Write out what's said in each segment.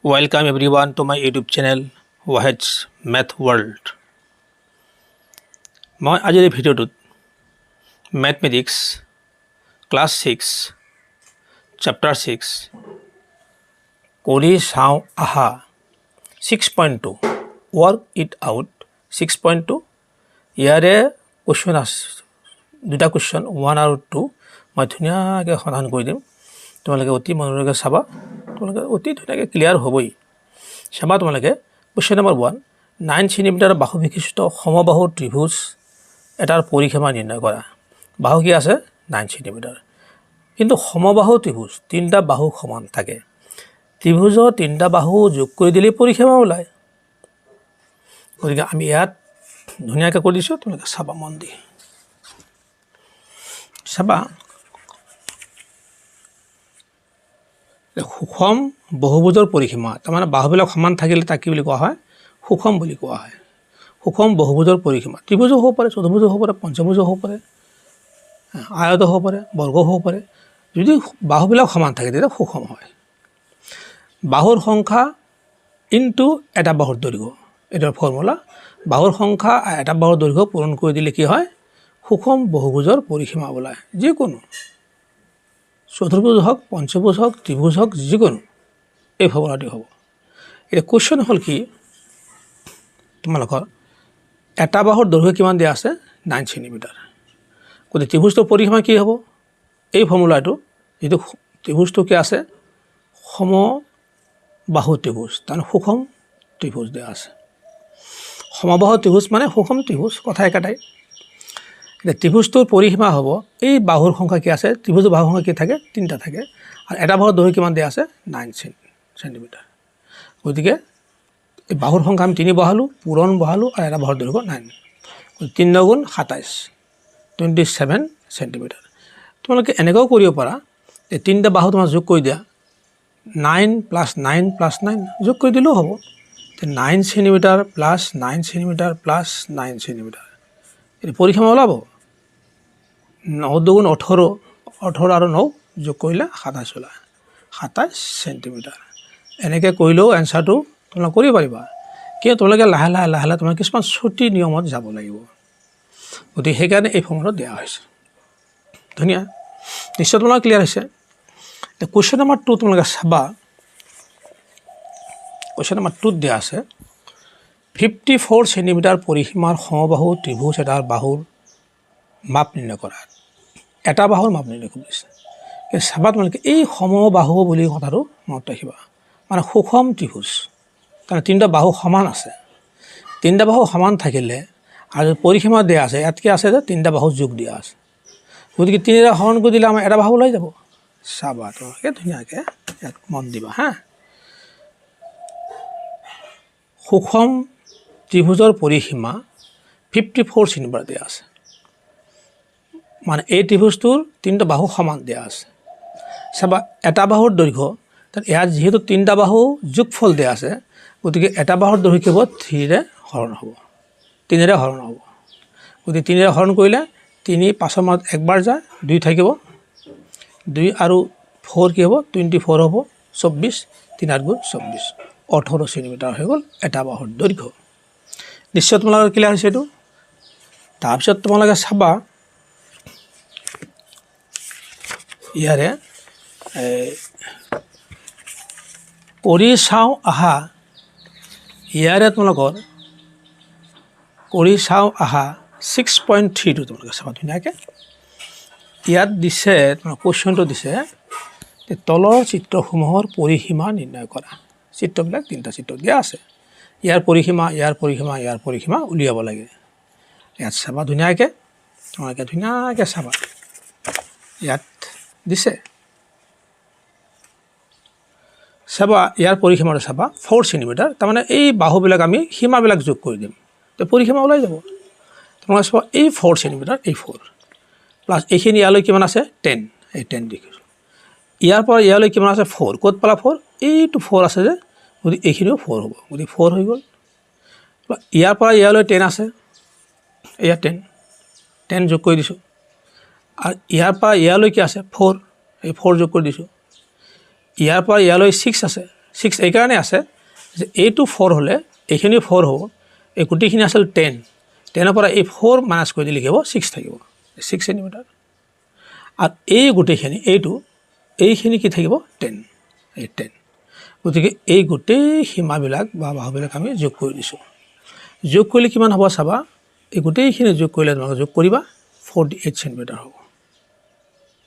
Welcome everyone to my YouTube channel Wahid's Math World. মই আজিৰ এই ভিডিঅ'টোত Mathematics Class 6 Chapter 6 কৰি চাওঁ আহা 6.2 Work it out 6.2 ইয়াৰে কুৱেশ্যন আছে দুটা কুৱেশ্যন 1 আৰু 2 মই ধুনীয়াকৈ সমাধান কৰি দিম তোমালোকে অতি মনোযোগেৰে চাবা তোমালোকে অতি ধুনীয়াকৈ ক্লিয়াৰ হ'বই চাবা তোমালোকে কুৱেশ্যন নম্বৰ 1 9 সেন্টিমিটাৰ বাহু বিশিষ্ট সমবাহু ত্ৰিভুজ এটাৰ পৰিসীমা নিৰ্ণয় কৰা বাহু কি আছে 9 সেন্টিমিটাৰ কিন্তু সমবাহু ত্ৰিভুজ তিনিটা বাহু সমান থাকে ত্ৰিভুজৰ তিনিটা বাহু যোগ কৰি দিলে পৰিসীমা ওলায় গতিকে আমি ইয়াত ধুনীয়াকৈ কৰি দিছোঁ তোমালোকে চাবা মন দি চাবা সুষম বহুভুজৰ পৰিসীমা তাৰমানে বাহুবিলাক সমান থাকিলে তাক কি বুলি কোৱা হয় সুষম বুলি কোৱা হয় সুষম বহুভুজৰ পৰিসীমা ত্ৰিভুজো হ'ব পাৰে চতুৰ্ভুজো হ'ব পাৰে পঞ্চভুজো হ'ব পাৰে আয়ত হ'ব পাৰে বৰ্গ হ'ব পাৰে যদি বাহুবিলাক সমান থাকে তেতিয়া সুষম হয় বাহুৰ সংখ্যা ইনটু এটা বাহুৰ দৈৰ্ঘ্য এটাৰ ফৰ্মুলা বাহুৰ সংখ্যা এটা বাহুৰ দৈৰ্ঘ্য পূৰণ কৰি দিলে কি হয় সুষম বহুভুজৰ পৰিসীমা ওলায় যিকোনো চতুৰ্ভুজ হওক পঞ্চভুজ হওক ত্ৰিভুজ হওক যিকোনো এই ফৰ্মুলাটি হ'ব এতিয়া কুৱেশ্যন হ'ল কি তোমালোকৰ এটা বাহুৰ দৈৰ্ঘ্য কিমান দিয়া আছে 9 সেন্টিমিটাৰ গতিকে ত্ৰিভুজটোৰ পৰিসীমা কি হ'ব এই ফৰ্মুলাটো যিটো ত্ৰিভুজটো কি আছে সমবাহু ত্ৰিভুজ তাৰমানে সুষম ত্ৰিভুজ দিয়া আছে সমবাহু ত্ৰিভুজ মানে সুষম ত্ৰিভুজ কথা একেটাই এতিয়া ত্ৰিভুজটোৰ পৰিসীমা হ'ব এই বাহুৰ সংখ্যা কি আছে ত্ৰিভুজৰ বাহুৰ সংখ্যা কি থাকে তিনিটা থাকে আৰু এটা বাহুৰ দৈৰ্ঘ্য কিমান দিয়া আছে 9 সেন্টিমিটাৰ গতিকে এই বাহুৰ সংখ্যা আমি 3 বহালোঁ পূৰণ বহালোঁ আৰু এটা বাহুৰ দৈৰ্ঘ্য 9 3 গুণ 27 সেন্টিমিটাৰ তোমালোকে এনেকুৱাও কৰিব পাৰা যে তিনিটা বাহু তোমাৰ যোগ কৰি দিয়া 9 + 9 + 9 যোগ কৰি দিলেও হ'ব 9 সেন্টিমিটাৰ + 9 সেন্টিমিটাৰ + 9 সেন্টিমিটাৰ এই পৰিসীমা ওলাব 9 দুগুণ 18 18 আৰু 9 যোগ কৰিলে 27 ওলায় 27 সেন্টিমিটাৰ এনেকৈ কৰিলেও এনচাৰটো তোমালোকে কৰিব পাৰিবা কিন্তু তোমালোকে লাহে লাহে তোমালোকে কিছুমান ছুটি নিয়মত যাব লাগিব গতিকে সেইকাৰণে এই ফৰ্মুলাত দিয়া হৈছে ধুনীয়া নিশ্চয় তোমালোকৰ ক্লিয়াৰ হৈছে এতিয়া কুৱেশ্যন নম্বৰ 2 তোমালোকে চাবা কুৱেশ্যন নম্বৰ 2 দিয়া আছে 54 সেন্টিমিটাৰ পৰিসীমাৰ সমবাহু ত্ৰিভুজ এটাৰ বাহুৰ মাপ নিৰ্ণয় কৰা এটা বাহুৰ মাপ নিৰ্ণয় কৰিছে কিন্তু চাবা তোমালোকে এই সমবাহু বুলি কথাটো মনত ৰাখিবা মানে সুষম ত্ৰিভুজ কাৰণ তিনিটা বাহু সমান আছে তিনিটা বাহু সমান থাকিলে আৰু পৰিসীমা দিয়া আছে ইয়াত কি আছে যে তিনিটা বাহু যোগ দিয়া আছে গতিকে তিনিটা হৰণ কৰি দিলে আমাৰ এটা বাহু ওলাই যাব চাবা তোমালোকে ধুনীয়াকৈ ইয়াত মন দিবা হা সুষম ত্ৰিভুজৰ পৰিসীমা 54 সেন্টিমিটাৰ দিয়া আছে মানে এই ত্ৰিভুজটোৰ তিনিটা বাহু সমান দিয়া আছে চাবা এটা বাহুৰ দৈৰ্ঘ্য তাত ইয়াত যিহেতু তিনিটা বাহু যোগফল দিয়া আছে গতিকে এটা বাহুৰ দৈৰ্ঘ্য কি হ'ব 3ৰে হৰণ হ'ব 3ৰে হৰণ হ'ব গতিকে 3ৰে হৰণ কৰিলে 3 5ৰ মাজত একবাৰ যায় 2 থাকিব 2 আৰু 4 কি হ'ব 24 হ'ব 24 3 8 গুণ 24 18 সেন্টিমিটাৰ হৈ গ'ল এটা বাহুৰ দৈৰ্ঘ্য নিশ্চয় তোমালোকৰ ক্লিয়াৰ হৈছে এইটো তাৰপিছত তোমালোকে চাবা ইয়াৰে কৰি চাওঁ আহা ইয়াৰে তোমালোকৰ কৰি চাওঁ আহা 6.3 তোমালোকে চাবা ধুনীয়াকৈ ইয়াত দিছে তোমাৰ কুৱেশ্যনটো দিছে তলৰ চিত্ৰসমূহৰ পৰিসীমা নিৰ্ণয় কৰা চিত্ৰবিলাক তিনিটা চিত্ৰ দিয়া আছে ইয়াৰ পৰিসীমা উলিয়াব লাগে ইয়াত চাবা ধুনীয়াকৈ তোমালোকে ধুনীয়াকৈ চাবা ইয়াত দিছে চাবা ইয়াৰ পৰিসীমাটো চাবা 4 সেন্টিমিটাৰ তাৰমানে এই বাহুবিলাক আমি সীমাবিলাক যোগ কৰি দিম তো পৰিসীমা ওলাই যাব তোমালোকে চাবা এই 4 সেন্টিমিটাৰ এই 4 প্লাছ এইখিনি ইয়ালৈ কিমান আছে 10 এই 10 দেখিছোঁ ইয়াৰ পৰা ইয়ালৈ কিমান আছে 4 ক'ত পালা 4 এইটো 4 আছে যে গতিকে এইখিনিও 4 হ'ব গতিকে 4 হৈ গ'ল ইয়াৰ পৰা ইয়ালৈ 10 আছে এয়া 10 যোগ কৰি দিছোঁ আৰু ইয়াৰ পৰা ইয়ালৈ কি আছে 4 এই 4 যোগ কৰি দিছোঁ ইয়াৰ পৰা ইয়ালৈ 6 আছে 6 এইকাৰণে আছে যে এইটো 4 হ'লে এইখিনি 4 হ'ব এই গোটেইখিনি আছিল 10 10ৰ পৰা এই 4 মাইনাছ কৰি দিলে কি হ'ব 6 থাকিব 6 সেন্টিমিটাৰ আৰু এই গোটেইখিনি এইখিনি কি থাকিব 10 এই 10 গতিকে এই গোটেই সীমাবিলাক বা বাহুবিলাক আমি যোগ কৰি দিছোঁ যোগ কৰিলে কিমান হ'ব চাবা এই গোটেইখিনি যোগ কৰিলে তোমালোকে যোগ কৰিবা 48 সেন্টিমিটাৰ হ'ব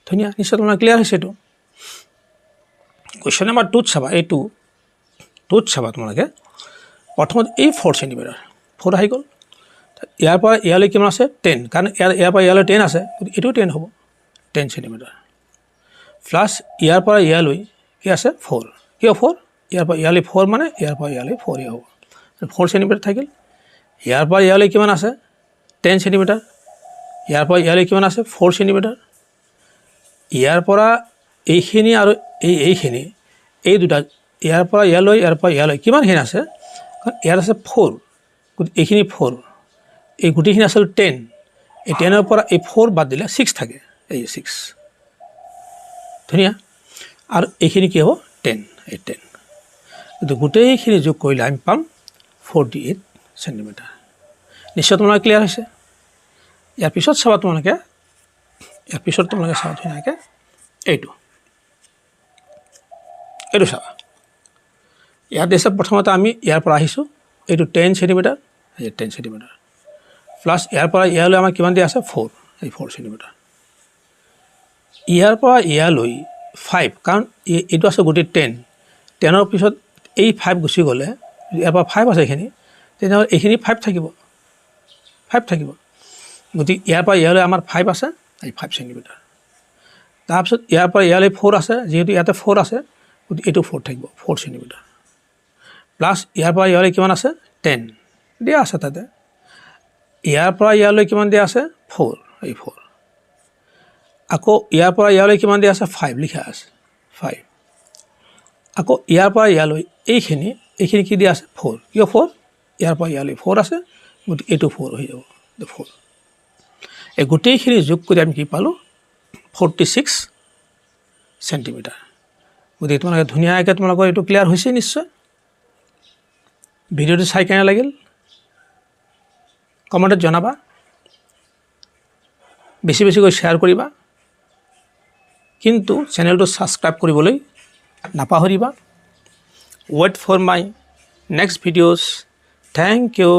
ধুনীয়া নিশ্চয় তোমাৰ ক্লিয়াৰ হৈছে এইটো কুৱেশ্যন নম্বৰ 2 চাবা এই 2 চাবা তোমালোকে প্ৰথমত এই 4 সেন্টিমিটাৰ 4 আহি গ'ল ইয়াৰ পৰা ইয়ালৈ কিমান আছে 10 কাৰণ ইয়াৰ পৰা ইয়ালৈ 10 আছে এইটো 10 হ'ব 10 সেন্টিমিটাৰ প্লাছ ইয়াৰ পৰা ইয়ালৈ কি আছে 4 কিয় 4 ইয়াৰ পৰা ইয়ালৈ 4 মানে ইয়াৰ পৰা ইয়ালৈ 4 হ'ব 4 সেন্টিমিটাৰ থাকিল ইয়াৰ পৰা ইয়ালৈ কিমান আছে 10 সেন্টিমিটাৰ ইয়াৰ পৰা ইয়ালৈ কিমান আছে 4 সেন্টিমিটাৰ ইয়াৰ পৰা এইখিনি আৰু এইখিনি এই দুটা ইয়াৰ পৰা ইয়ালৈ কিমানখিনি আছে কাৰণ ইয়াৰ আছে 4 এইখিনি 4 এই গোটেইখিনি আছিল 10 এই 10ৰ পৰা এই 4 বাদ দিলে 6 থাকে এই 6 ধুনীয়া আৰু এইখিনি কি হ'ব 10 এই 10 কিন্তু গোটেইখিনি যোগ কৰিলে আমি পাম 48 সেন্টিমিটাৰ নিশ্চয় তোমালোকে ক্লিয়াৰ হৈছে ইয়াৰ পিছত চাবা তোমালোকে চাবা ধুনীয়াকৈ এইটো চাবা ইয়াত দিছে প্ৰথমতে আমি ইয়াৰ পৰা আহিছোঁ এইটো 10 সেন্টিমিটাৰ এই 10 সেন্টিমিটাৰ প্লাছ ইয়াৰ পৰা ইয়ালৈ আমাৰ কিমান দিয়া আছে 4 এই 4 সেন্টিমিটাৰ ইয়াৰ পৰা ইয়ালৈ 5 কাৰণ এইটো আছে গোটেই 10ৰ পিছত এই 5 গুচি গ'লে ইয়াৰ পৰা 5 আছে এইখিনি তেনেহ'লে এইখিনি 5 থাকিব গতিকে ইয়াৰ পৰা ইয়ালৈ আমাৰ 5 আছে এই 5 সেন্টিমিটাৰ তাৰপিছত ইয়াৰ পৰা ইয়ালৈ 4 আছে যিহেতু ইয়াতে 4 আছে গতিকে এইটো 4 থাকিব 4 সেন্টিমিটাৰ প্লাছ ইয়াৰ পৰা ইয়ালৈ কিমান আছে 10 দিয়া আছে তাতে ইয়াৰ পৰা ইয়ালৈ কিমান দিয়া আছে 4 এই 4 আকৌ ইয়াৰ পৰা ইয়ালৈ কিমান দিয়া আছে 5 লিখা আছে 5 আকৌ ইয়াৰ পৰা ইয়ালৈ এইখিনি কি দিয়া আছে 4 কিয় 4 ইয়াৰ পৰা ইয়ালৈ 4 আছে গতিকে এইটো 4 হৈ যাব 4 এই গোটেইখিনি যোগ কৰি আমি কি পালোঁ 46 সেন্টিমিটাৰ গতিকে তোমালোকে ধুনীয়াকৈ তোমালোকৰ এইটো ক্লিয়াৰ হৈছে নিশ্চয় ভিডিঅ'টো চাই কেনে লাগিল কমেণ্টত জনাবা বেছিকৈ শ্বেয়াৰ কৰিবা কিন্তু চেনেলটো ছাবস্ক্ৰাইব কৰিবলৈ নাপাহৰিবা wait for my next videos thank U